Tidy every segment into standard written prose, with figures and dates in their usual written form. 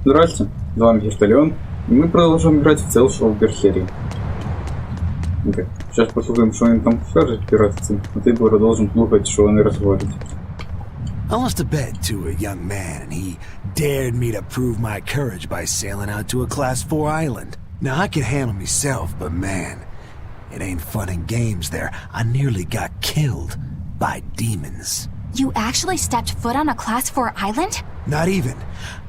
Здрасте, с вами Вертолеон, и мы продолжаем играть в Tales of Berseria. Так, сейчас послушаем, что они там скажут, пиратцы, а ты продолжим слухать, что они разговаривают. I lost a bet to a young man, and he dared me to prove my courage by sailing out to a Class 4 island. Now, I can handle myself, but man, it ain't fun and games there. I nearly got killed by demons. You actually stepped foot on a Class 4 island? Not even.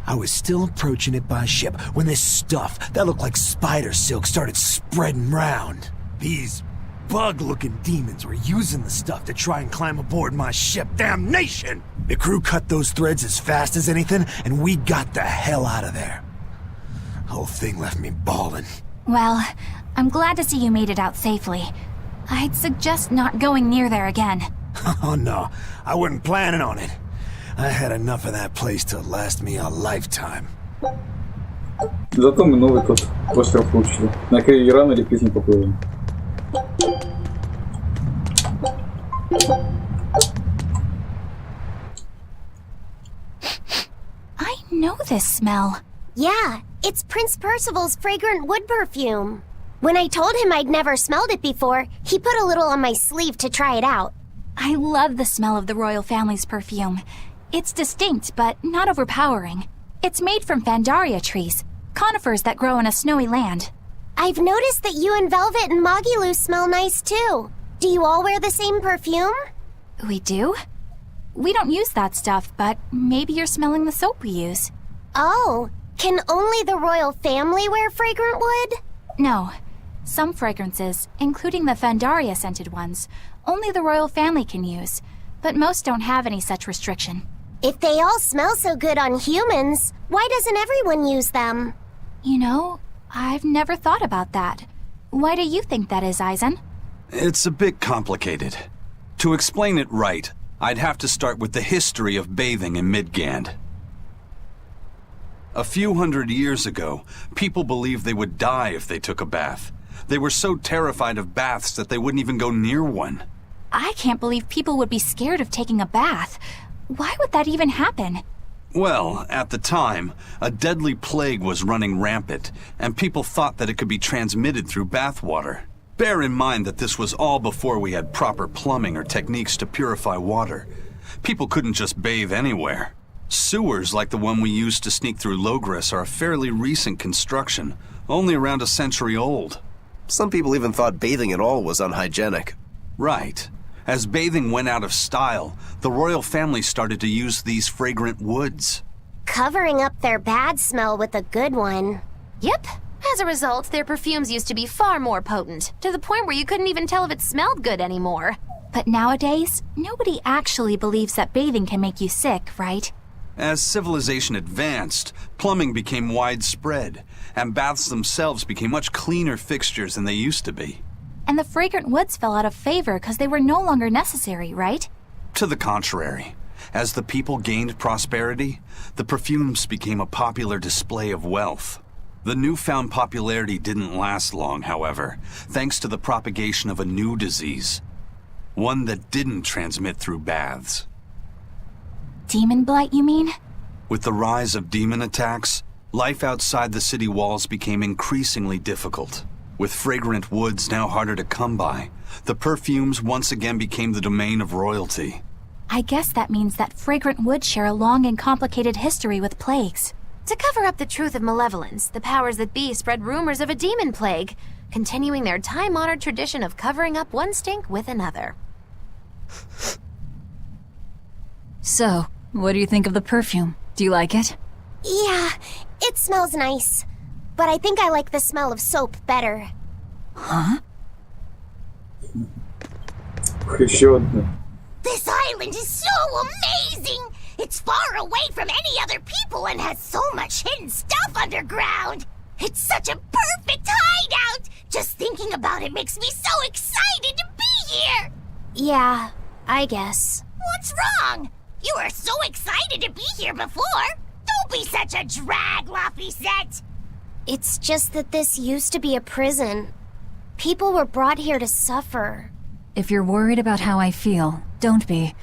I was still approaching it by ship when this stuff that looked like spider silk started spreading round. These bug-looking demons were using the stuff to try and climb aboard my ship. Damnation! The crew cut those threads as fast as anything, and we got the hell out of there. The whole thing left me bawling. Well, I'm glad to see you made it out safely. I'd suggest not going near there again. Oh no, I wasn't planning on it. I had enough of that place to last me a lifetime. Зато мы новый тот остров получили, на который рано или поздно поплывем. I know this smell. Yeah, it's Prince Percival's fragrant wood perfume. When I told him I'd never smelled it before, he put a little on my sleeve to try it out. I love the smell of the royal family's perfume. It's distinct, but not overpowering. It's made from Fandaria trees, conifers that grow in a snowy land. I've noticed that you and Velvet and Mogiloo smell nice too. Do you all wear the same perfume? We do? We don't use that stuff, but maybe you're smelling the soap we use. Oh, can only the royal family wear fragrant wood? No. Some fragrances, including the Fandaria scented ones, only the royal family can use, but most don't have any such restriction. If they all smell so good on humans, why doesn't everyone use them? You know, I've never thought about that. Why do you think that is, Eisen? It's a bit complicated. To explain it right, I'd have to start with the history of bathing in Midgand. A few hundred years ago, people believed they would die if they took a bath. They were so terrified of baths that they wouldn't even go near one. I can't believe people would be scared of taking a bath. Why would that even happen? Well, at the time, a deadly plague was running rampant, and people thought that it could be transmitted through bathwater. Bear in mind that this was all before we had proper plumbing or techniques to purify water. People couldn't just bathe anywhere. Sewers like the one we used to sneak through Logres are a fairly recent construction, only around a century old. Some people even thought bathing at all was unhygienic. Right. As bathing went out of style, the royal family started to use these fragrant woods. Covering up their bad smell with a good one. Yep. As a result, their perfumes used to be far more potent, to the point where you couldn't even tell if it smelled good anymore. But nowadays, nobody actually believes that bathing can make you sick, right? As civilization advanced, plumbing became widespread, and baths themselves became much cleaner fixtures than they used to be. And the fragrant woods fell out of favor because they were no longer necessary, right? To the contrary. As the people gained prosperity, the perfumes became a popular display of wealth. The newfound popularity didn't last long, however, thanks to the propagation of a new disease. One that didn't transmit through baths. Demon blight, you mean? With the rise of demon attacks, life outside the city walls became increasingly difficult. With fragrant woods now harder to come by, the perfumes once again became the domain of royalty. I guess that means that fragrant woods share a long and complicated history with plagues. To cover up the truth of malevolence, the powers that be spread rumors of a demon plague, continuing their time-honored tradition of covering up one stink with another. So, what do you think of the perfume? Do you like it? Yeah, it smells nice. But I think I like the smell of soap better. Huh? Еще одна. This island is so amazing! It's far away from any other people and has so much hidden stuff underground! It's such a perfect hideout! Just thinking about it makes me so excited to be here! Yeah, I guess. What's wrong? You were so excited to be here before! Don't be such a drag, Laphicet! It's just that this used to be a prison. People were brought here to suffer. If you're worried about how I feel, don't be.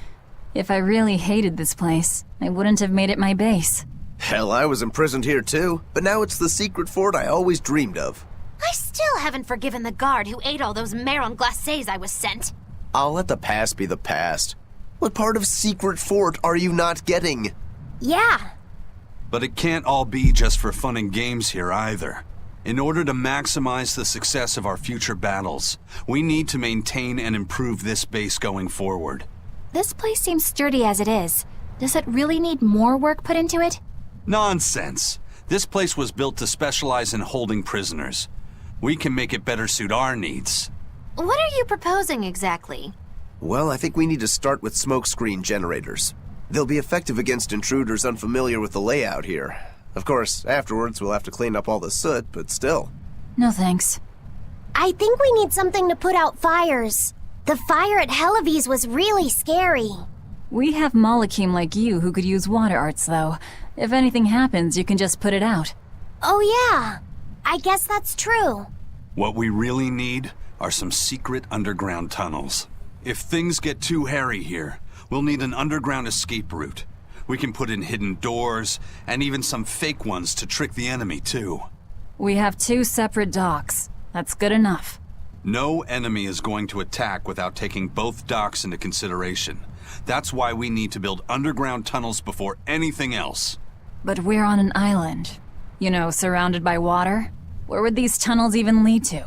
If I really hated this place, I wouldn't have made it my base. Hell, I was imprisoned here too, but now it's the secret fort I always dreamed of. I still haven't forgiven the guard who ate all those marron glacés I was sent. I'll let the past be the past. What part of secret fort are you not getting? Yeah. But it can't all be just for fun and games here either. In order to maximize the success of our future battles, we need to maintain and improve this base going forward. This place seems sturdy as it is. Does it really need more work put into it? Nonsense. This place was built to specialize in holding prisoners. We can make it better suit our needs. What are you proposing exactly? Well, I think we need to start with smokescreen generators. They'll be effective against intruders unfamiliar with the layout here. Of course, afterwards we'll have to clean up all the soot, but still. No thanks. I think we need something to put out fires. The fire at Helavi's was really scary. We have Malakim like you who could use water arts, though. If anything happens, you can just put it out. Oh yeah, I guess that's true. What we really need are some secret underground tunnels. If things get too hairy here, we'll need an underground escape route. We can put in hidden doors, and even some fake ones to trick the enemy, too. We have 2 separate docks. That's good enough. No enemy is going to attack without taking both docks into consideration. That's why we need to build underground tunnels before anything else. But we're on an island. You know, surrounded by water. Where would these tunnels even lead to?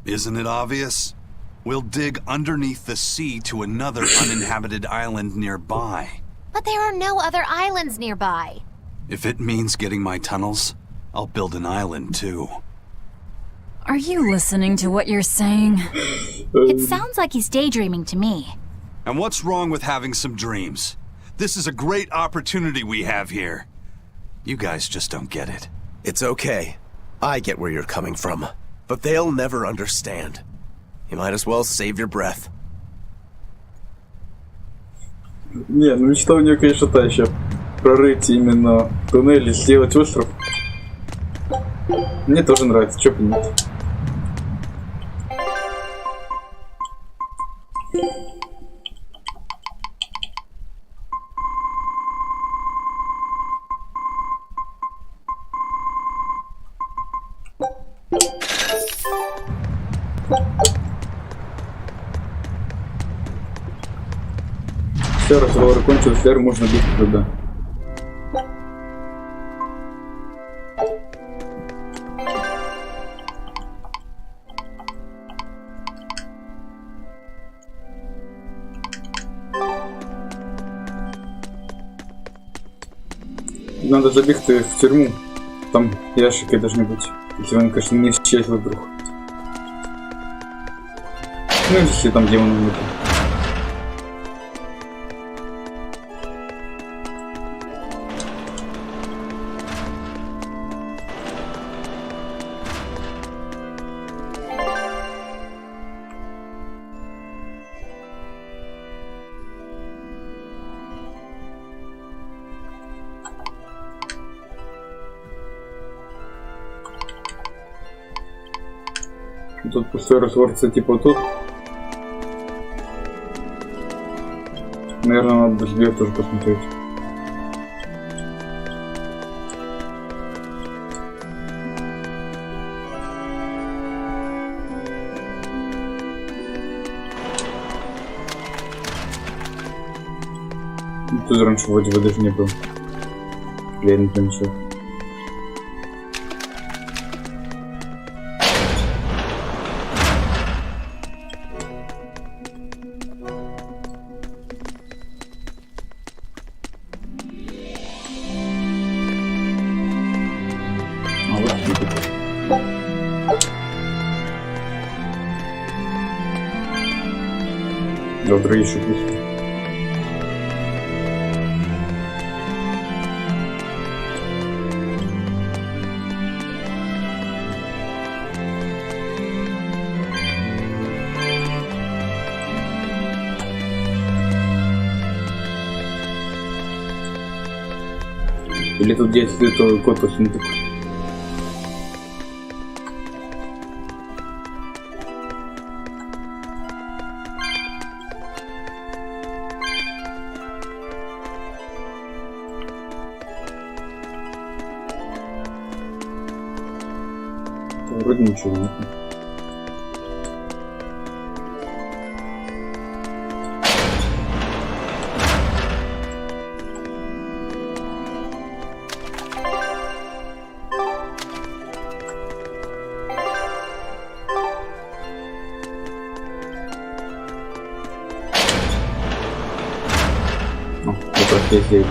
Isn't it obvious? We'll dig underneath the sea to another uninhabited island nearby. But there are no other islands nearby. If it means getting my tunnels, I'll build an island too. Are you listening to what you're saying? It sounds like he's daydreaming to me. And what's wrong with having some dreams? This is a great opportunity we have here. You guys just don't get it. It's okay. I get where you're coming from. But they'll never understand. You might as well save your breath. Не, ну мечта у нее, конечно, та еще. Прорыть именно туннели, сделать остров. Мне тоже нравится, чё бы нет. Все, разговор кончился, теперь можно бить туда. Надо забегать в тюрьму. Там ящики должны быть. Если он, конечно, не исчезли вдруг. Ну, если там демоны нет. Тут пустой разворится типа тут. Наверное, надо вверх тоже посмотреть. Тут раньше вроде бы даже не было. Я не помню ничего. Завтра еще пусто. Или тут действует код сундук. Вроде ничего нет. О, как раз здесь я иду.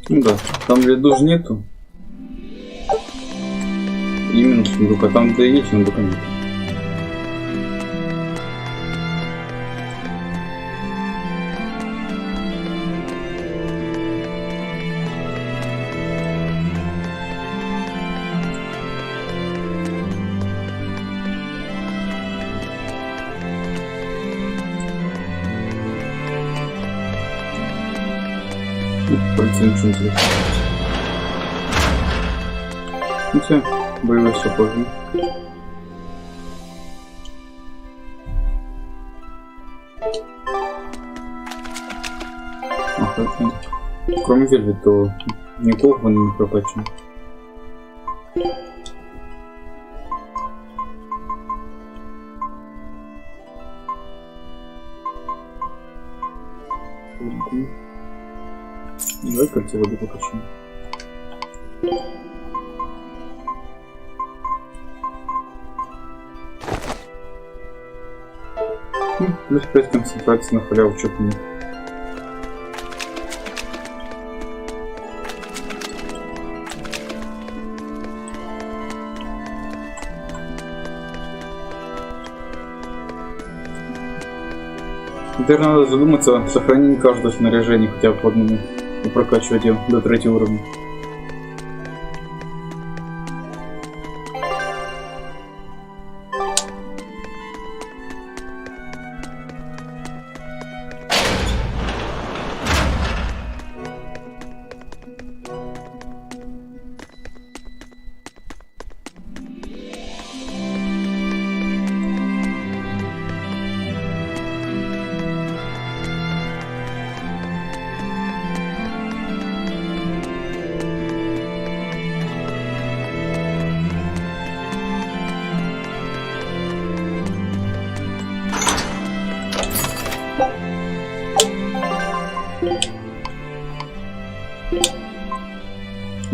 Ну да, там где душ нету. Именно сундук, а там где есть сундука нет. Ничего интересного. Ну все, боевой сапоги. Ага, кроме Вельви, то никого не прокачан. Давай кольцо воды покачаем. Плюс 5 концентрации на халяву, чё-то нет. Теперь надо задуматься о сохранении каждого снаряжения хотя бы по одному и прокачивать его до 3 уровня.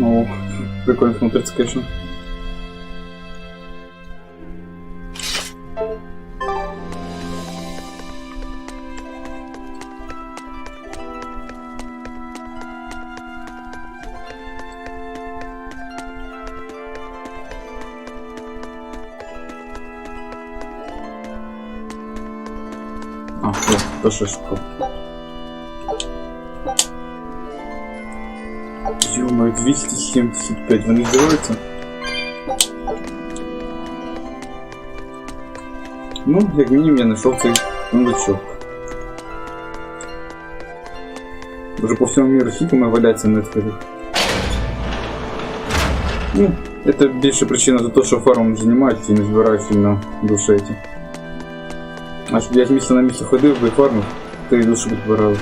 О, прикольно смотрится, конечно. А, да, тоже шутка. Ё-моё, 275, вы издеваетесь? Ну, як мінімум я знайшов цей сундучок. Уже по всему миру хитами валяться на это. Ну, это більше причина за то, що фармом занимаюсь і не збираю сильно душі эти. А щоб я місце на місце ходив би фармив, то і душі б збиралось.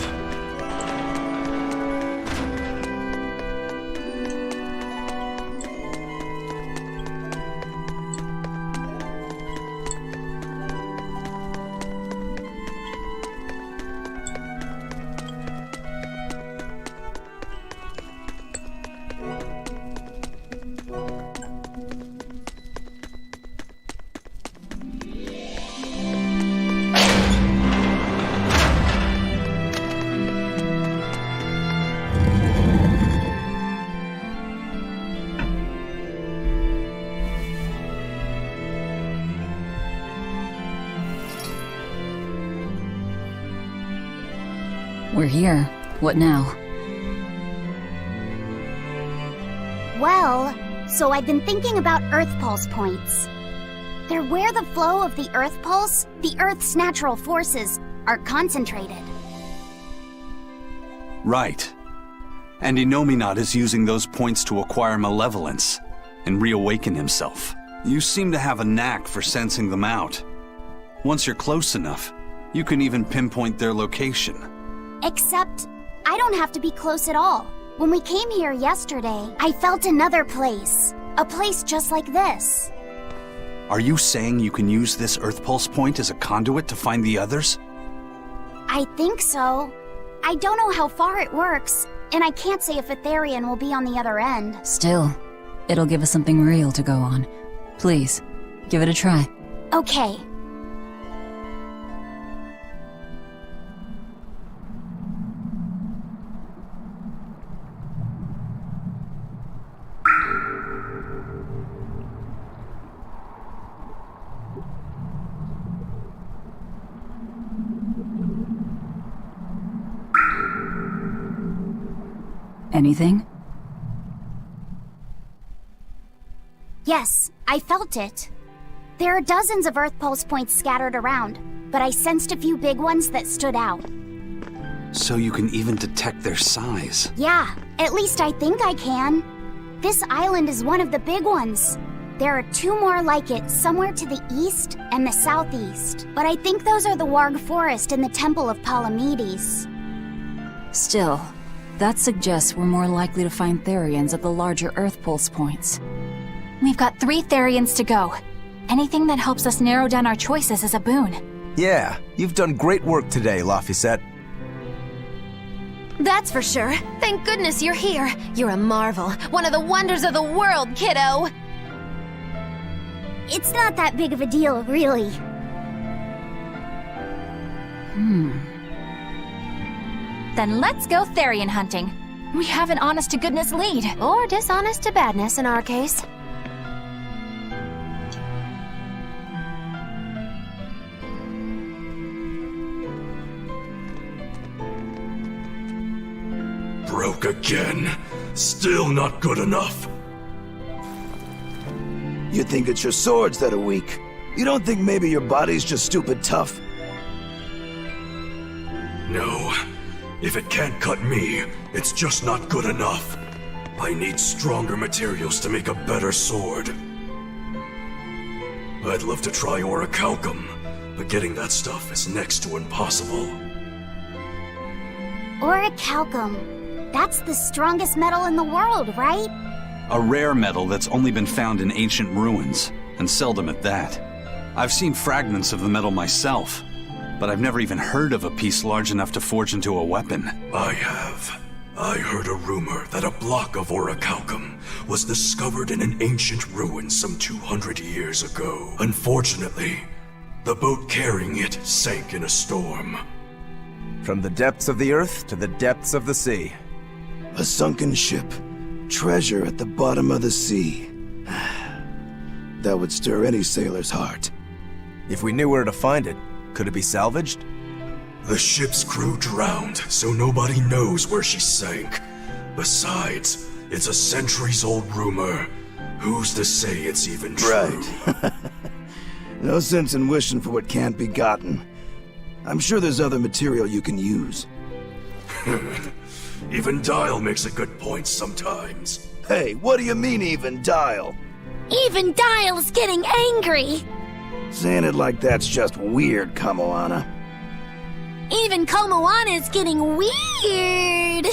We're here. What now? Well, so I've been thinking about Earth Pulse points. They're where the flow of the Earth pulse, the Earth's natural forces, are concentrated. Right. And Innominat is using those points to acquire malevolence and reawaken himself. You seem to have a knack for sensing them out. Once you're close enough, you can even pinpoint their location. Except, I don't have to be close at all. When we came here yesterday, I felt another place. A place just like this. Are you saying you can use this Earth Pulse point as a conduit to find the others? I think so. I don't know how far it works, and I can't say if Etherian will be on the other end. Still, it'll give us something real to go on. Please, give it a try. Okay. Anything? Yes, I felt it. There are dozens of Earth Pulse points scattered around, but I sensed a few big ones that stood out. So you can even detect their size. Yeah, at least I think I can. This island is one of the big ones. There are 2 more like it somewhere to the east and the southeast, but I think those are the Warg Forest and the Temple of Palamedes. Still, that suggests we're more likely to find Therians at the larger Earth Pulse points. We've got 3 Therians to go. Anything that helps us narrow down our choices is a boon. Yeah, you've done great work today, Laphicet. That's for sure. Thank goodness you're here. You're a marvel. One of the wonders of the world, kiddo. It's not that big of a deal, really. Then let's go Therian hunting. We have an honest-to-goodness lead. Or dishonest to badness in our case. Broke again. Still not good enough. You think it's your swords that are weak. You don't think maybe your body's just stupid tough? No. If it can't cut me, it's just not good enough. I need stronger materials to make a better sword. I'd love to try orichalcum, but getting that stuff is next to impossible. Orichalcum. That's the strongest metal in the world, right? A rare metal that's only been found in ancient ruins, and seldom at that. I've seen fragments of the metal myself, but I've never even heard of a piece large enough to forge into a weapon. I have. I heard a rumor that a block of orichalcum was discovered in an ancient ruin some 200 years ago. Unfortunately, the boat carrying it sank in a storm. From the depths of the earth to the depths of the sea. A sunken ship. Treasure at the bottom of the sea. That would stir any sailor's heart. If we knew where to find it, could it be salvaged? The ship's crew drowned, so nobody knows where she sank. Besides, it's a centuries-old rumor. Who's to say it's even true? Right. No sense in wishing for what can't be gotten. I'm sure there's other material you can use. Even Dial makes a good point sometimes. Hey, what do you mean, even Dial? Even Dial's getting angry. Saying it like that's just weird, Kamoana. Even Komoana's getting weird.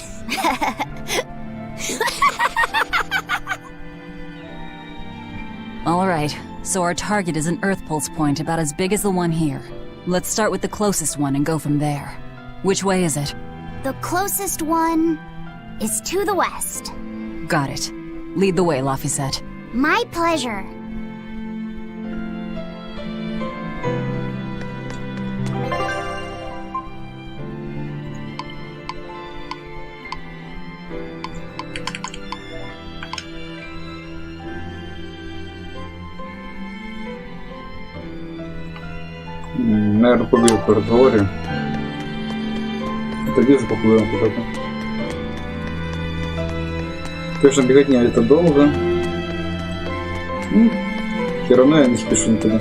Alright, so our target is an Earth Pulse point about as big as the one here. Let's start with the closest one and go from there. Which way is it? The closest one is to the west. Got it. Lead the way, Laphicet. My pleasure. Наверное, побил по разговоре. Тоді же поплывем куда-то. Конечно, беготня это долго. Все равно я не спешу никуда.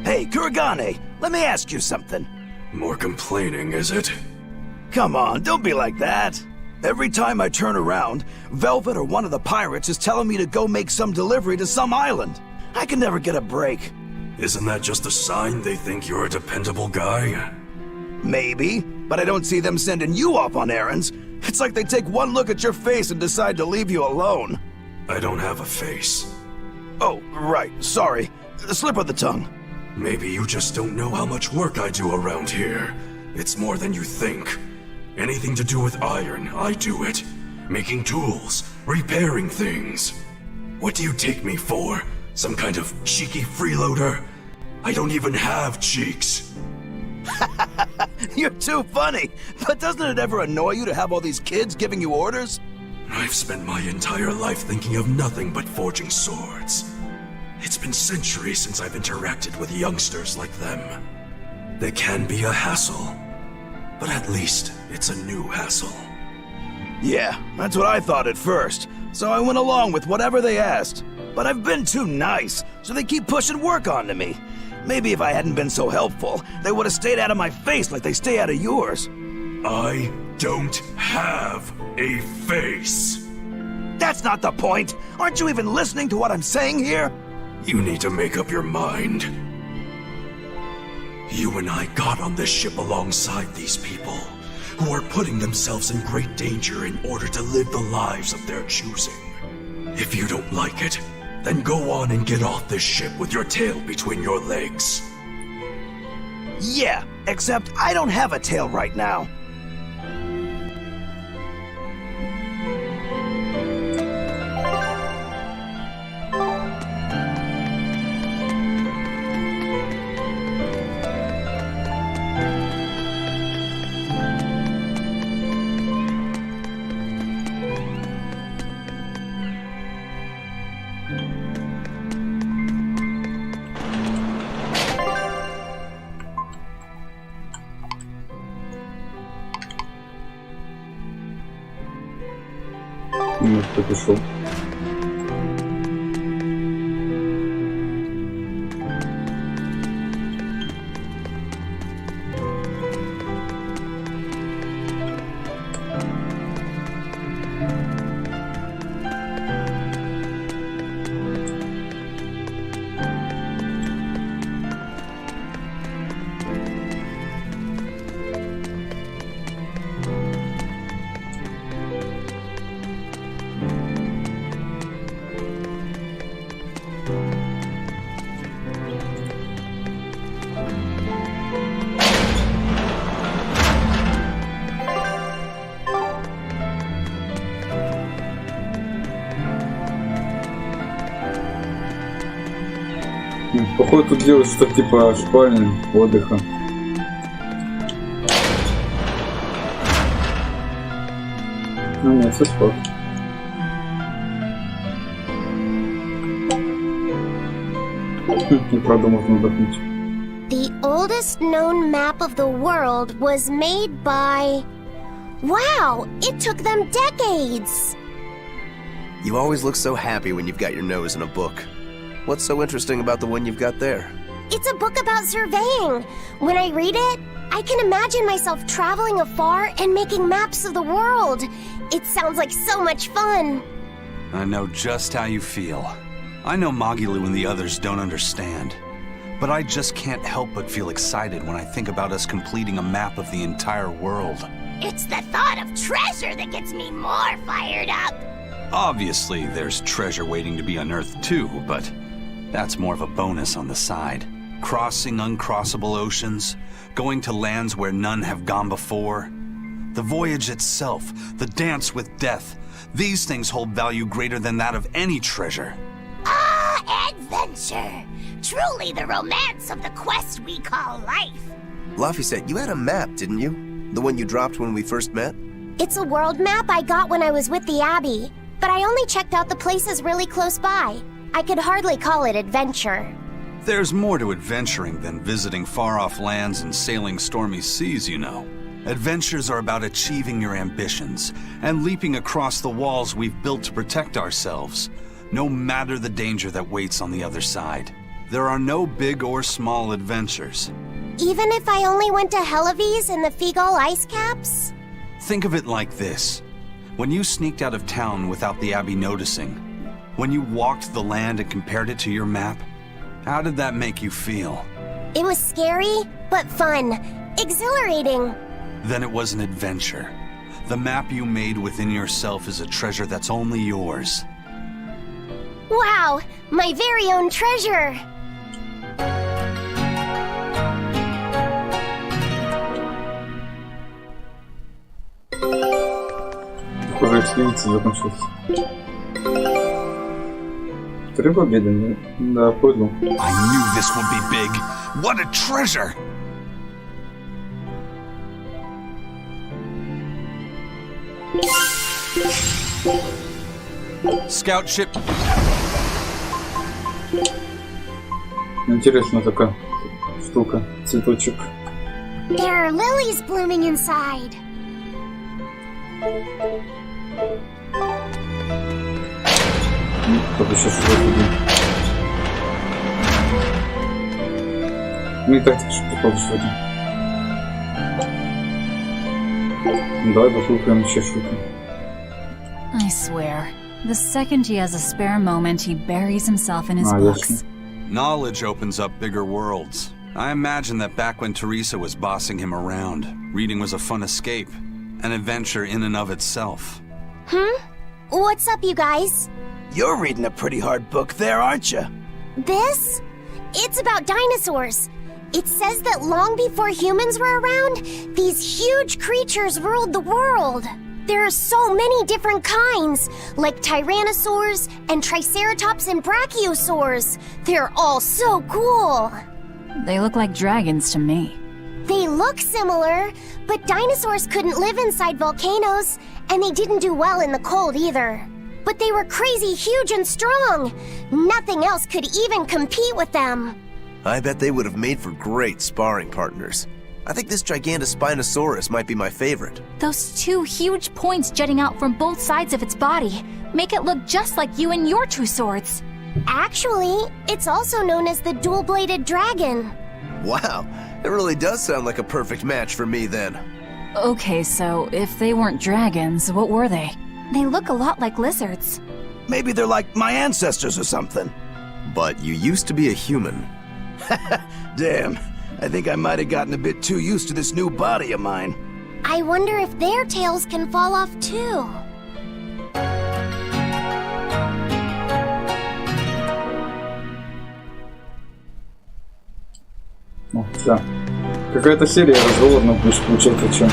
Hey, Kuragane, let me ask you something. More complaining, is it? Come on, don't be like that. Every time I turn around, Velvet or one of the pirates is telling me to go make some delivery to some island. I can never get a break. Isn't that just a sign they think you're a dependable guy? Maybe, but I don't see them sending you off on errands. It's like they take one look at your face and decide to leave you alone. I don't have a face. Oh, right, sorry. Slip of the tongue. Maybe you just don't know how much work I do around here. It's more than you think. Anything to do with iron, I do it. Making tools, repairing things. What do you take me for? Some kind of cheeky freeloader? I don't even have cheeks. You're too funny. But doesn't it ever annoy you to have all these kids giving you orders? I've spent my entire life thinking of nothing but forging swords. It's been centuries since I've interacted with youngsters like them. They can be a hassle, but at least it's a new hassle. Yeah, that's what I thought at first, so I went along with whatever they asked. But I've been too nice, so they keep pushing work onto me. Maybe if I hadn't been so helpful, they would have stayed out of my face like they stay out of yours. I don't have a face. That's not the point. Aren't you even listening to what I'm saying here? You need to make up your mind. You and I got on this ship alongside these people, who are putting themselves in great danger in order to live the lives of their choosing. If you don't like it, then go on and get off this ship with your tail between your legs. Yeah, except I don't have a tail right now. Кто пришел? Походу тут делают что-то типа спальни, отдыха. Ну нет, все спал. Неправда, можно отдохнуть. The oldest known map of the world was made by... Wow! It took them decades! You always look so happy when you've got your nose in a book. What's so interesting about the one you've got there? It's a book about surveying. When I read it, I can imagine myself traveling afar and making maps of the world. It sounds like so much fun. I know just how you feel. I know Magilu and the others don't understand. But I just can't help but feel excited when I think about us completing a map of the entire world. It's the thought of treasure that gets me more fired up. Obviously, there's treasure waiting to be unearthed too, but that's more of a bonus on the side. Crossing uncrossable oceans, going to lands where none have gone before. The voyage itself, the dance with death, these things hold value greater than that of any treasure. Ah, adventure! Truly the romance of the quest we call life. Luffy said you had a map, didn't you? The one you dropped when we first met? It's a world map I got when I was with the Abbey, but I only checked out the places really close by. I could hardly call it adventure. There's more to adventuring than visiting far-off lands and sailing stormy seas, you know. Adventures are about achieving your ambitions and leaping across the walls we've built to protect ourselves, no matter the danger that waits on the other side. There are no big or small adventures. Even if I only went to Helavies and the Figal ice caps? Think of it like this. When you sneaked out of town without the Abbey noticing, when you walked the land and compared it to your map, how did that make you feel? It was scary, but fun. Exhilarating. Then it was an adventure. The map you made within yourself is a treasure that's only yours. Wow, my very own treasure. Похоже, экспедиция закончилась. 3 победы, да, понял. I knew this would be big. What a treasure! Scout ship. Интересная такая штука, цветочек. There are lilies blooming inside. Кто-то сейчас что-то будет. Ну и так что-то сегодня. Давай послушаем еще шутки. I swear, the second he has a spare moment, he buries himself in his books. Knowledge opens up bigger worlds. I imagine that back when Teresa was bossing him around, reading was a fun escape, an adventure in and of itself. What's up, you guys? You're reading a pretty hard book there, aren't you? This? It's about dinosaurs. It says that long before humans were around, these huge creatures ruled the world. There are so many different kinds, like tyrannosaurs and triceratops and brachiosaurs. They're all so cool. They look like dragons to me. They look similar, but dinosaurs couldn't live inside volcanoes, and they didn't do well in the cold either. But they were crazy huge and strong. Nothing else could even compete with them. I bet they would have made for great sparring partners. I think this Gigantospinosaurus might be my favorite. Those 2 huge points jutting out from both sides of its body make it look just like you and your 2 swords. Actually, it's also known as the dual-bladed dragon. Wow, it really does sound like a perfect match for me then. Okay, so if they weren't dragons, what were they? They look a lot like lizards. Maybe they're like my ancestors or something. But you used to be a human. Damn, I think I might have gotten a bit too used to this new body of mine. I wonder if their tails can fall off too. О, да. Какая-то серия разговорная будешь получать, о чем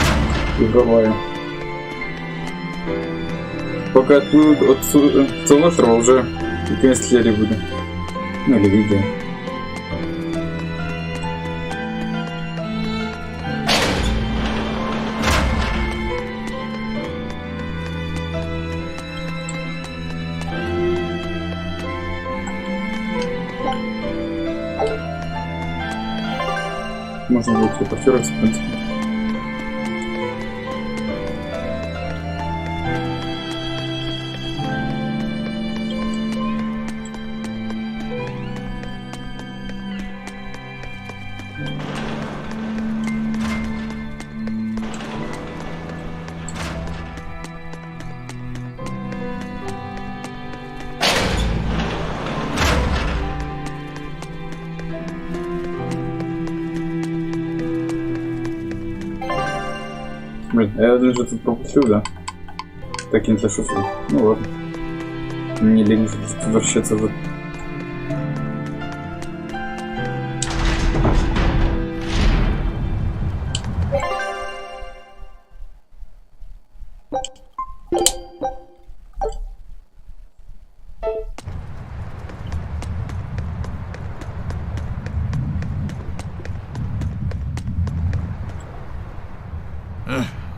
игровая. Пока от целого острова уже конец серии будет. Ну или видео. Можно будет телепортироваться, в принципе. Блин, я один же тут пропустил, да? Так и не зашел. Ну ладно. Мне лень возвращаться в...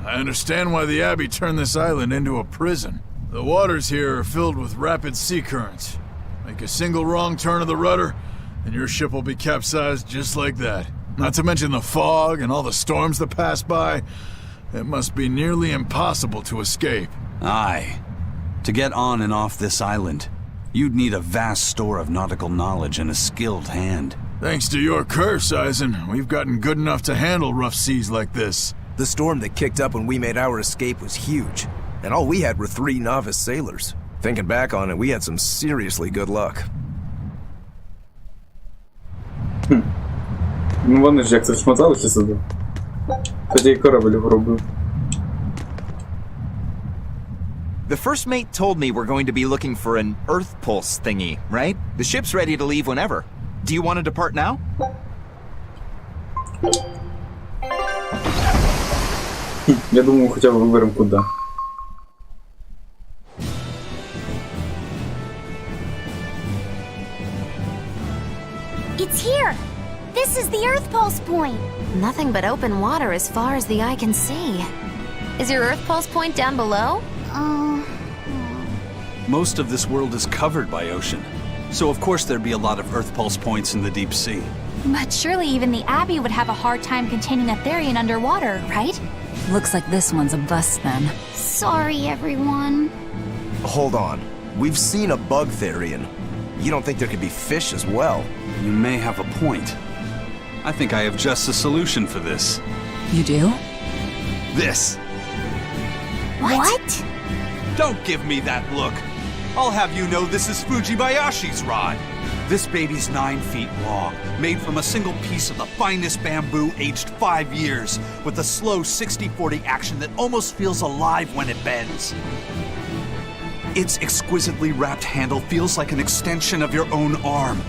I understand why the Abbey turned this island into a prison. The waters here are filled with rapid sea currents. Make a single wrong turn of the rudder, and your ship will be capsized just like that. Not to mention the fog and all the storms that pass by. It must be nearly impossible to escape. Aye. To get on and off this island, you'd need a vast store of nautical knowledge and a skilled hand. Thanks to your curse, Eisen, we've gotten good enough to handle rough seas like this. The storm that kicked up when we made our escape was huge, and all we had were 3 novice sailors. Thinking back on it, we had some seriously good luck. Ну вони ж як це шмоталися сюди. Тоді і корабль вробив. The first mate told me we're going to be looking for an Earth Pulse thingy, right? The ship's ready to leave whenever. Do you want to depart now? Я думаю, хоча б виберемо куди. It's here! This is the Earth Pulse point! Nothing but open water as far as the eye can see. Is your Earth Pulse point down below? Most of this world is covered by ocean, so of course there'd be a lot of Earth Pulse points in the deep sea. But surely even the Abbey would have a hard time containing a Therian underwater, right? Looks like this one's a bust then. Sorry, everyone. Hold on. We've seen a bug Therian. You don't think there could be fish as well? You may have a point. I think I have just a solution for this. You do? This. What? Don't give me that look. I'll have you know this is Fujibayashi's rod. This baby's 9 feet long, made from a single piece of the finest bamboo aged 5 years, with a slow 60-40 action that almost feels alive when it bends. Its exquisitely wrapped handle feels like an extension of your own arm.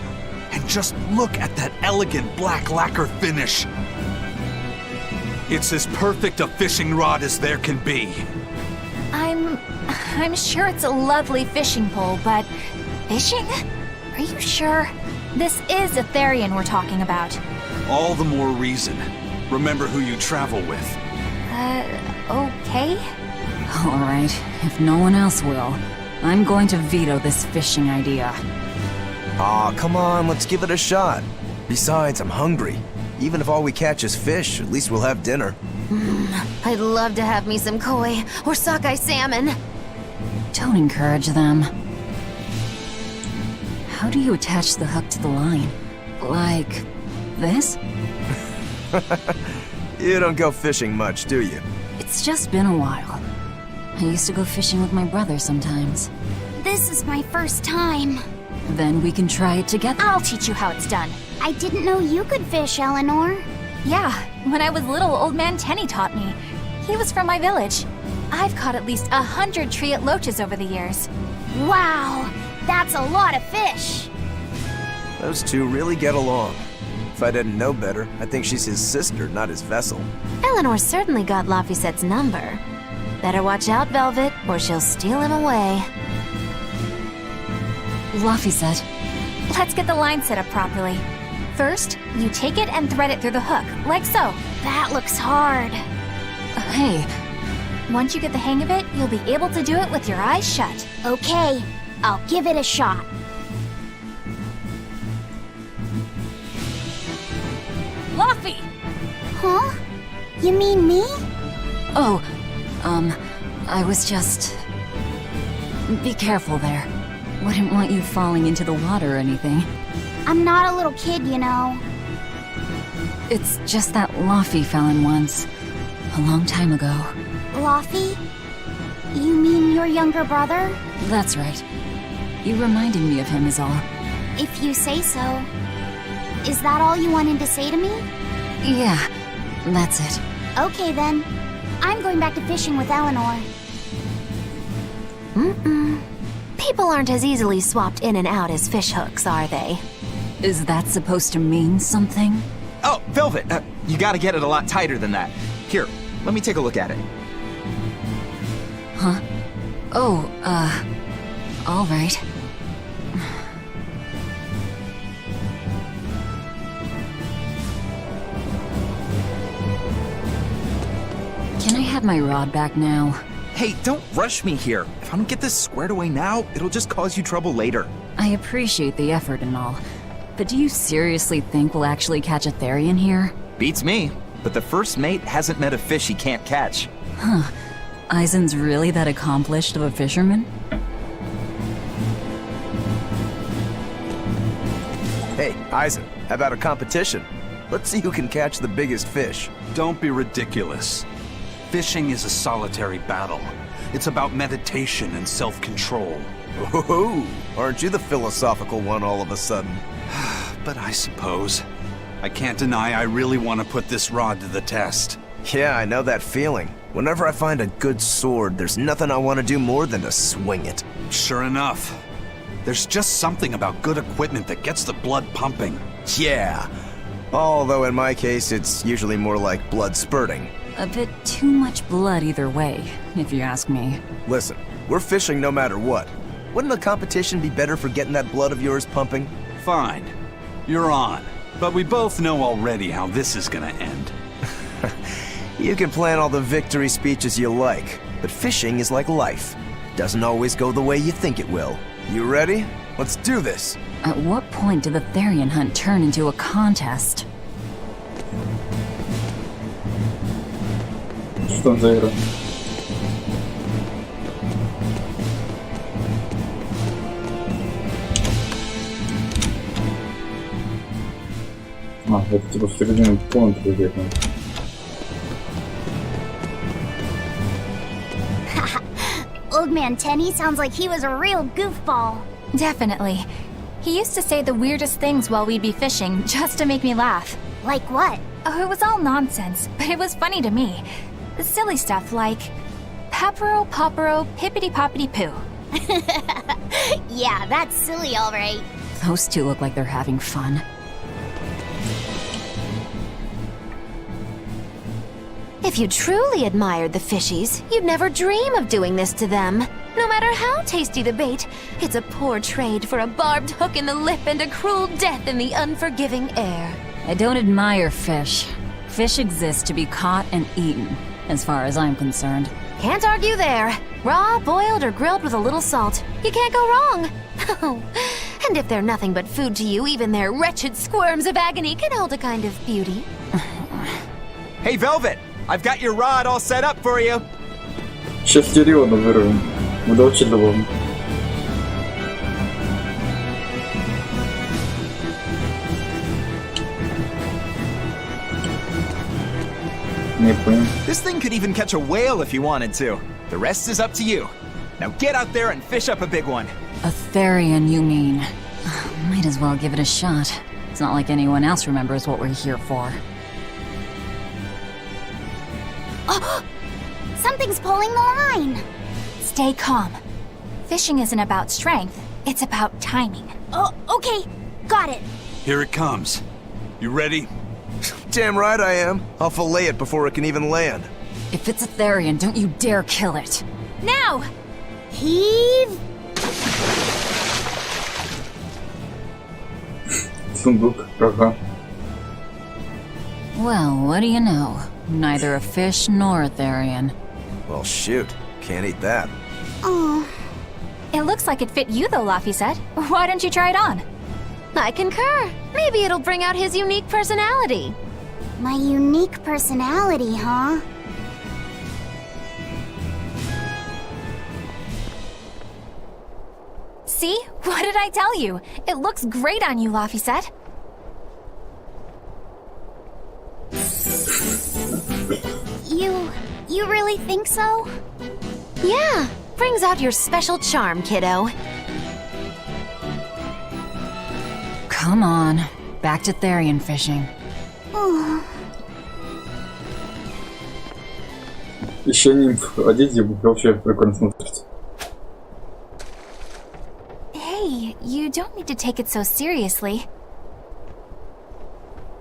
And just look at that elegant black lacquer finish. It's as perfect a fishing rod as there can be. I'm sure it's a lovely fishing pole, but fishing? Are you sure? This is a Therian we're talking about. All the more reason. Remember who you travel with. Okay? All right, if no one else will, I'm going to veto this fishing idea. Aw, come on, let's give it a shot. Besides, I'm hungry. Even if all we catch is fish, at least we'll have dinner. I'd love to have me some koi or sockeye salmon. Don't encourage them. How do you attach the hook to the line? Like this? You don't go fishing much, do you? It's just been a while. I used to go fishing with my brother sometimes. This is my first time. Then we can try it together. I'll teach you how it's done. I didn't know you could fish, Eleanor. Yeah, when I was little, Old Man Tenny taught me. He was from my village. I've caught at least 100 treat loaches over the years. Wow, that's a lot of fish. Those two really get along. If I didn't know better, I think she's his sister, not his vessel. Eleanor certainly got Lafisette's number. Better watch out, Velvet, or she'll steal him away. Lafisette. Let's get the line set up properly. First, you take it and thread it through the hook, like so. That looks hard. Hey. Once you get the hang of it, you'll be able to do it with your eyes shut. Okay, I'll give it a shot. Laffy! Huh? You mean me? Oh, I was just... Be careful there. Wouldn't want you falling into the water or anything. I'm not a little kid, you know. It's just that Laffy fell in once. A long time ago. Laffy? You mean your younger brother? That's right. You reminded me of him is all. If you say so. Is that all you wanted to say to me? Yeah, that's it. Okay then. I'm going back to fishing with Eleanor. People aren't as easily swapped in and out as fish hooks, are they? Is that supposed to mean something? Oh, Velvet, you gotta get it a lot tighter than that. Here, let me take a look at it. Huh? Oh, all right. Can I have my rod back now? Hey, don't rush me here. If I don't get this squared away now, it'll just cause you trouble later. I appreciate the effort and all, But do you seriously think we'll actually catch a Therian here? Beats me, but the first mate hasn't met a fish he can't catch. Huh. Eisen's really that accomplished of a fisherman? Hey, Eisen, how about a competition? Let's see who can catch the biggest fish. Don't be ridiculous. Fishing is a solitary battle. It's about meditation and self-control. Ooh, aren't you the philosophical one all of a sudden? But I suppose. I can't deny I really want to put this rod to the test. Yeah, I know that feeling. Whenever I find a good sword, there's nothing I want to do more than to swing it. Sure enough. There's just something about good equipment that gets the blood pumping. Yeah. Although in my case, it's usually more like blood spurting. A bit too much blood either way, if you ask me. Listen, we're fishing no matter what. Wouldn't a competition be better for getting that blood of yours pumping? Fine. You're on. But we both know already how this is gonna end. You can plan all the victory speeches you like, but fishing is like life. Doesn't always go the way you think it will. You ready? Let's do this! At what point did the Therian hunt turn into a contest? Что там за игра? А, это типа в середину понта где-то. Old Man Tenny sounds like he was a real goofball. Definitely. He used to say the weirdest things while we'd be fishing, just to make me laugh. Like what? Oh, it was all nonsense, but it was funny to me. Silly stuff like, Papero, Popero, Pippity-Poppity-Poo. Yeah, that's silly, all right. Those two look like they're having fun. If you truly admired the fishies, you'd never dream of doing this to them. No matter how tasty the bait, it's a poor trade for a barbed hook in the lip and a cruel death in the unforgiving air. I don't admire fish. Fish exist to be caught and eaten, as far as I'm concerned. Can't argue there. Raw, boiled, or grilled with a little salt. You can't go wrong. And if they're nothing but food to you, even their wretched squirms of agony can hold a kind of beauty. Hey, Velvet! I've got your rod all set up for you! Сейчас Тириона вырвем. Буду очень доволен. Не понял. This thing could even catch a whale if you wanted to. The rest is up to you. Now get out there and fish up a big one. A Therian, you mean? Might as well give it a shot. It's not like anyone else remembers what we're here for. Oh, something's pulling the line. Stay calm. Fishing isn't about strength, it's about timing. Oh, okay. Got it. Here it comes. You ready? Damn right I am. I'll fillet it before it can even land. If it's a Therian, don't you dare kill it. Now! Heave. Сундук, ага. Well, what do you know? Neither a fish nor a Therian. Well, shoot. Can't eat that. Oh. It looks like it fit you though, Laffy said. Why don't you try it on? I concur. Maybe it'll bring out his unique personality. My unique personality, huh? See? What did I tell you? It looks great on you, Laffy said. You really think so? Yeah, brings out your special charm, kiddo. Come on, back to Therian fishing. Еще нимф одеть и вообще прикольно смотрится. Hey, you don't need to take it so seriously.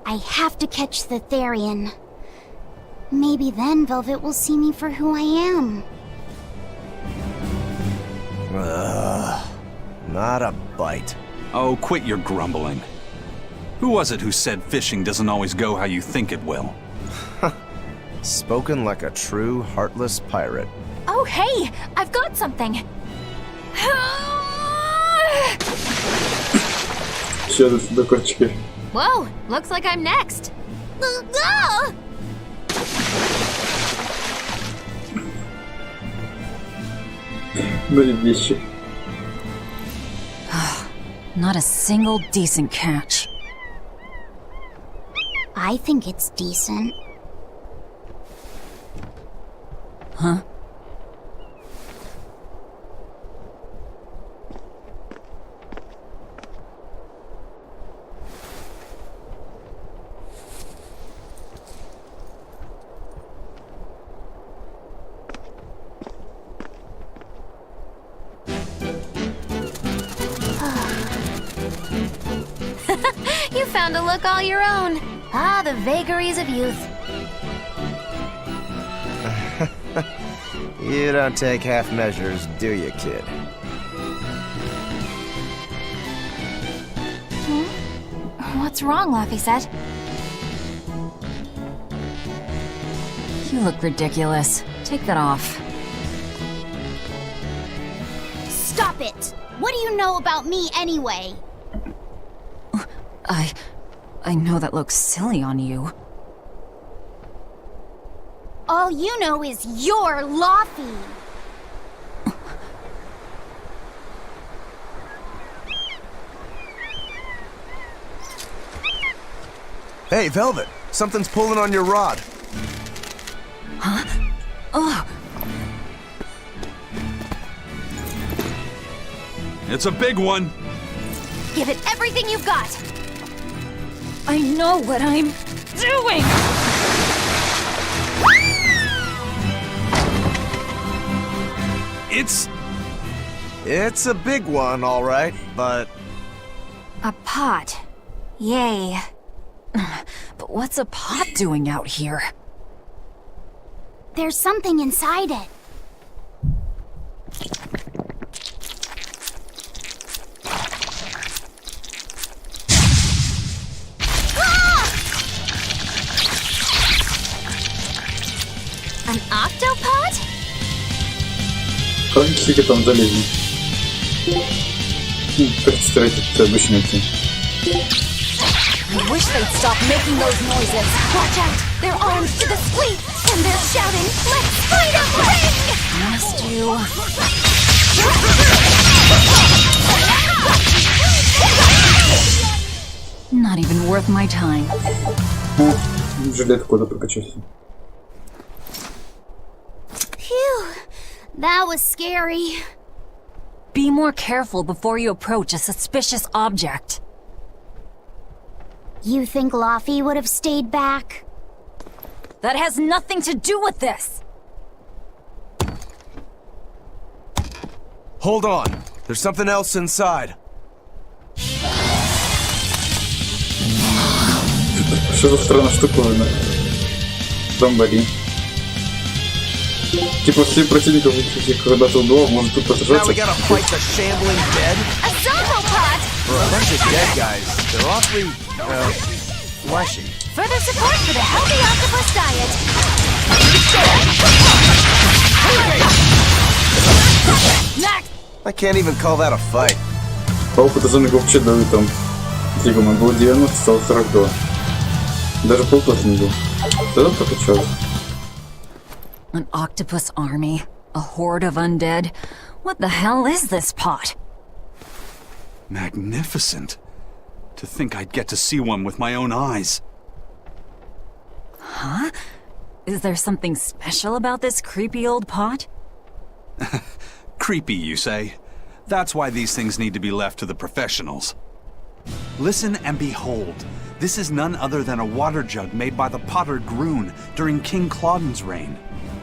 I have to catch the Therian. Maybe then Velvet will see me for who I am. Not a bite. Oh, quit your grumbling. Who was it who said fishing doesn't always go how you think it will? Spoken like a true, heartless pirate. Oh, hey! I've got something! Ще до корчки. Whoa, looks like I'm next. Ну и вещи. Not a single decent catch. I think it's decent. Huh? You found a look all your own. Ah, the vagaries of youth. You don't take half measures, do you, kid? What's wrong, Laphicet? You look ridiculous. Take that off. Stop it! What do you know about me anyway? I know that looks silly on you. All you know is you're Laffy. Hey, Velvet! Something's pulling on your rod. Huh? Oh! It's a big one. Give it everything you've got. I know what I'm doing! It's a big one, all right, but... A pot. Yay. But what's a pot doing out here? There's something inside it. An octopod? Как фига там залезли? Как встретить это обычно тем? I wish they'd stop making those noises. Watch out! Their arms to the squeak, and they're shouting, "Let's fight a ring!" Must you? Not even worth my time. Жилет куда прокачался. Phew, that was scary. Be more careful before you approach a suspicious object. You think Laffy would have stayed back? That has nothing to do with this! Hold on. There's something else inside. Что за странная штуковина? Зомбари. Типа все противники, которых когда-то убивал, может тут Now посажаться. we gotta fight the shambling dead? A zombopod! For a bunch of dead guys, they're awfully, fleshy. Further support for the healthy octopus diet. Next! I can't even call that a fight. По опыту зоны вообще дают там. Типа, было 90, стало 42. Даже полтос не был. Тогда прокачал. An octopus army? A horde of undead? What the hell is this pot? Magnificent. To think I'd get to see one with my own eyes. Huh? Is there something special about this creepy old pot? Creepy, you say? That's why these things need to be left to the professionals. Listen and behold. This is none other than a water jug made by the potter Groon during King Clauden's reign.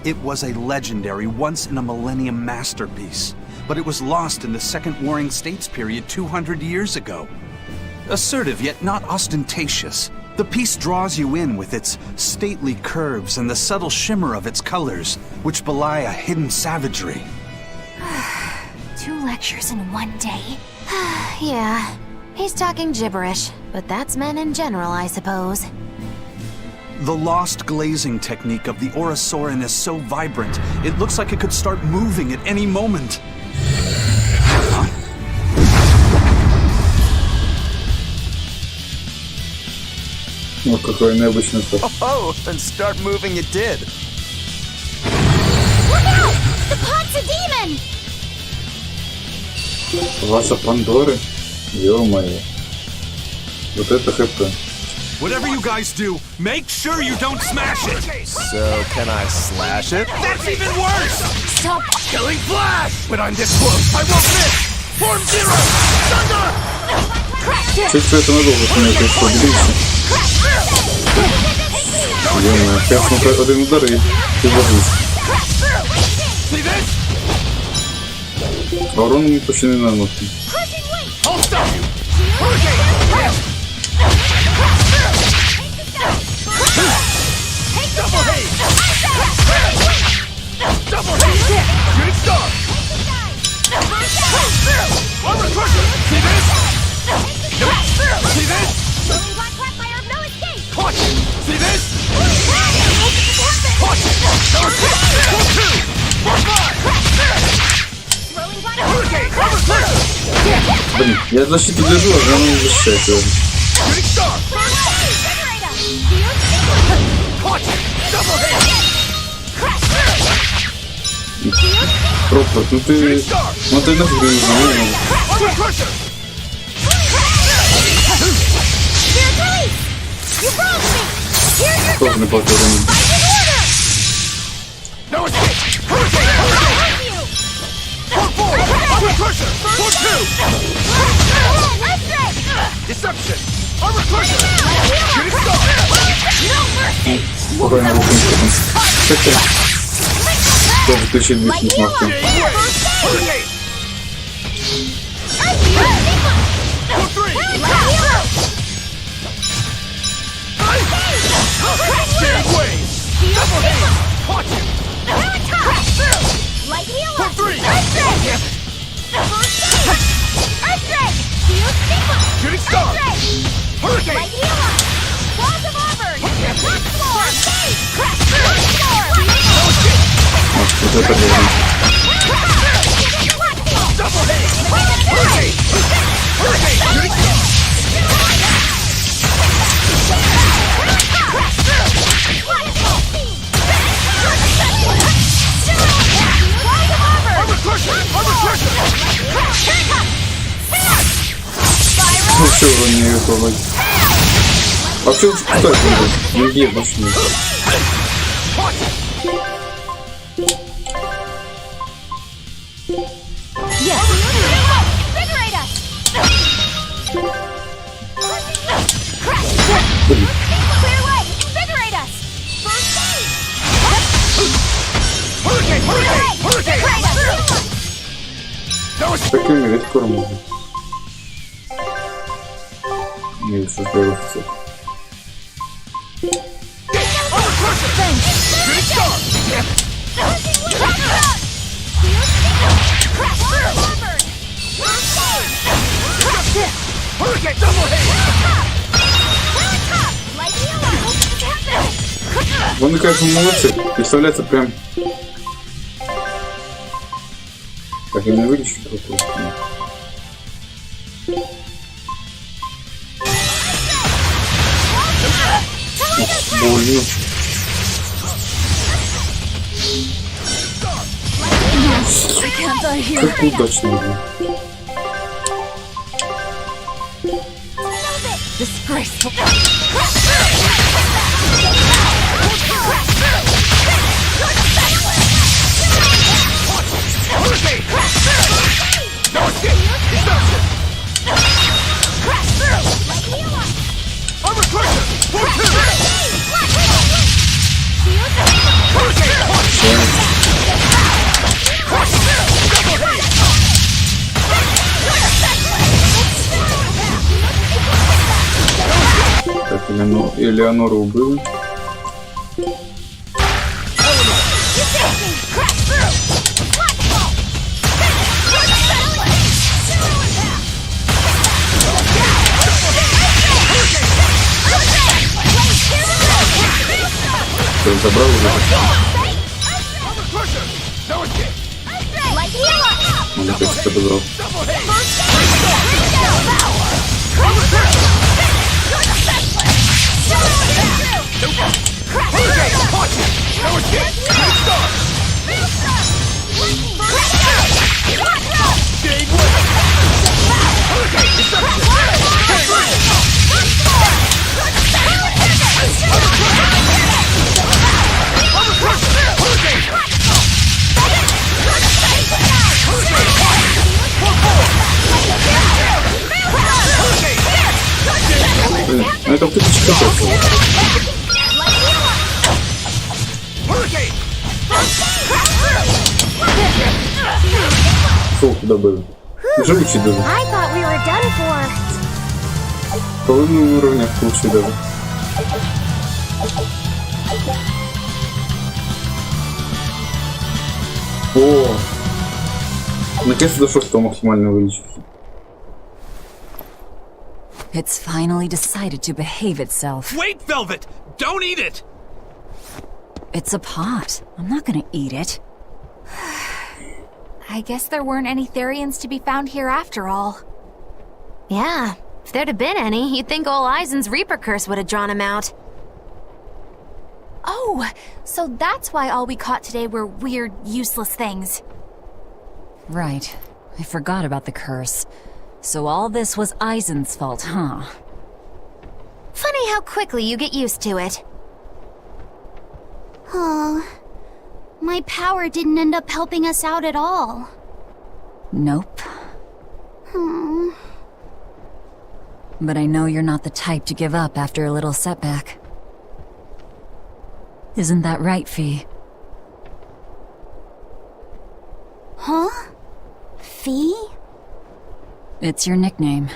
It was a legendary, once-in-a-millennium masterpiece, but it was lost in the Second Warring States period 200 years ago. Assertive, yet not ostentatious, the piece draws you in with its stately curves and the subtle shimmer of its colors, which belie a hidden savagery. 2 lectures in one day. Yeah, he's talking gibberish, but that's men in general, I suppose. The lost glazing technique of the Orosaurin is so vibrant, it looks like it could start moving at any moment. Ну, какой необычный став. Oh, and start moving it did. Look out! The pod's a demon! Ваша Пандоры? Ё-моё. Вот это ХП. Whatever you guys do, make sure you don't smash it! So, can I slash it? That's even worse! Stop! Killing Flash! When I'm this close, I won't miss! Form Zero! Thunder! Чуть это надолго становится, что делиться. Ё-моё, сейчас ну один удар и ты ложишь. А урон ему почти не наносит. I'll stop you! Double haze! Double haze! Shooting star! Armor crusher! See this? See this? Caution! See this? Caution! No escape! Form 2! Form 5! Hurricane! Armor crusher! Блин, я защиту держу, а она не защищает его. Shooting star! Caution! Double haze! Пропор, ну ты нафиг не знал. Armor crusher! Тоже не платил урон. No escape! Hurricane! Form 4! Armor crusher! Form 2! Deception! Armor crusher! Shooting star! Спокойно рухнуть. Хотя, тоже включить бит не смог. Hurricane! Form 3! Sand waves! Double haze! Caught you! Form 3! Shooting star! Hurricane! Вот это было. Double haze! Hurricane! Hurricane! Shooting star! Armor crusher! Armor crusher! Ну все, урон не выпал. А что так было? Не бей башню. Hurricane! Hurricane! Hurricane! No escape! Так и умереть скоро можно. Не вижу, что сделать все. Armor crusher! Shooting star! Hurricane! Double haze! Вони, конечно, молодцы. Представляется прям... Так, я не вылечу просто. Больно. Как удачно было. Disgraceful. Hurricane! No escape! Deception! Armor crusher! Form 2! Hurricane! Double haze! Так, Элеонору убили. Ты забрал уже? Он опять что подобрал. Фу, добыл. Живучий даже. I thought we were done for. Половину уровня лучше даже. О! Наконец-то дошел до максимальной увелички. It's finally decided to behave itself. Wait, Velvet! Don't eat it! It's a pot. I'm not gonna eat it. I guess there weren't any Therians to be found here after all. Yeah, if there'd have been any, you'd think old Eisen's Reaper curse would have drawn him out. Oh, so that's why all we caught today were weird, useless things. Right. I forgot about the curse. So all this was Eisen's fault, huh? Funny how quickly you get used to it. Oh, my power didn't end up helping us out at all. Nope. Hmm. But I know you're not the type to give up after a little setback. Isn't that right, Fee? Huh? Fee? It's your nickname.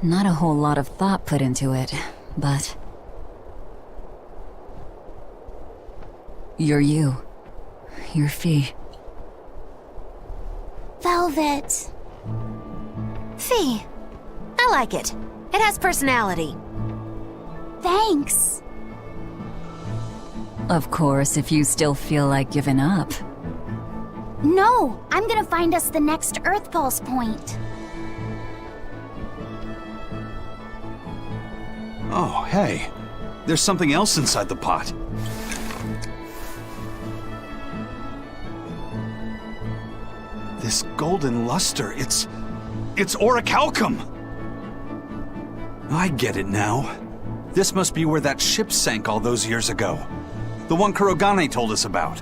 Not a whole lot of thought put into it, but... You're you. You're Fee. Velvet. Fee. I like it. It has personality. Thanks. Of course, if you still feel like giving up. No, I'm gonna find us the next Earth Pulse point. Oh, hey. There's something else inside the pot. This golden luster, it's orichalcum! I get it now. This must be where that ship sank all those years ago. The one Kurogane told us about.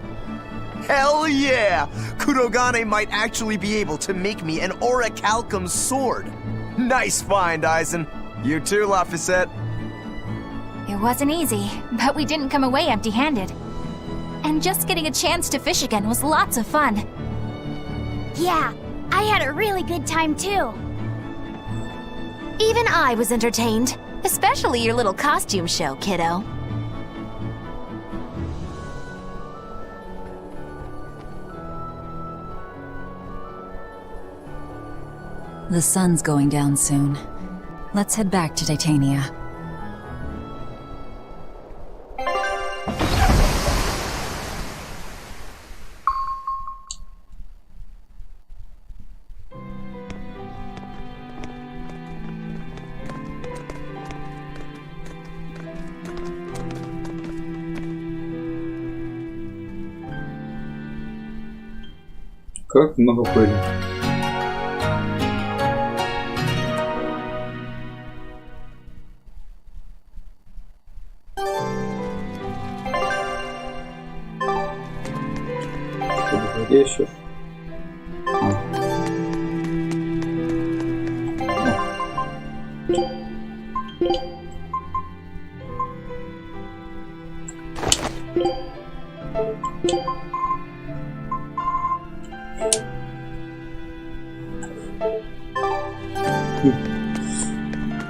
Hell yeah! Kurogane might actually be able to make me an orichalcum sword. Nice find, Eisen. You too, Laphicet. It wasn't easy, but we didn't come away empty-handed. And just getting a chance to fish again was lots of fun. Yeah, I had a really good time too. Even I was entertained. Especially your little costume show, kiddo. The sun's going down soon. Let's head back to Titania. Как много пыли. Где еще?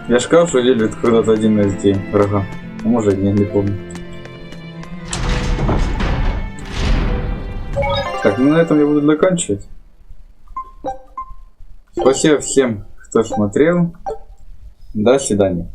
Я ж сказал, что делит когда-то один из дней врага. А может, не помню. Так, ну на этом я буду заканчивать. Спасибо всем, кто смотрел. До свидания.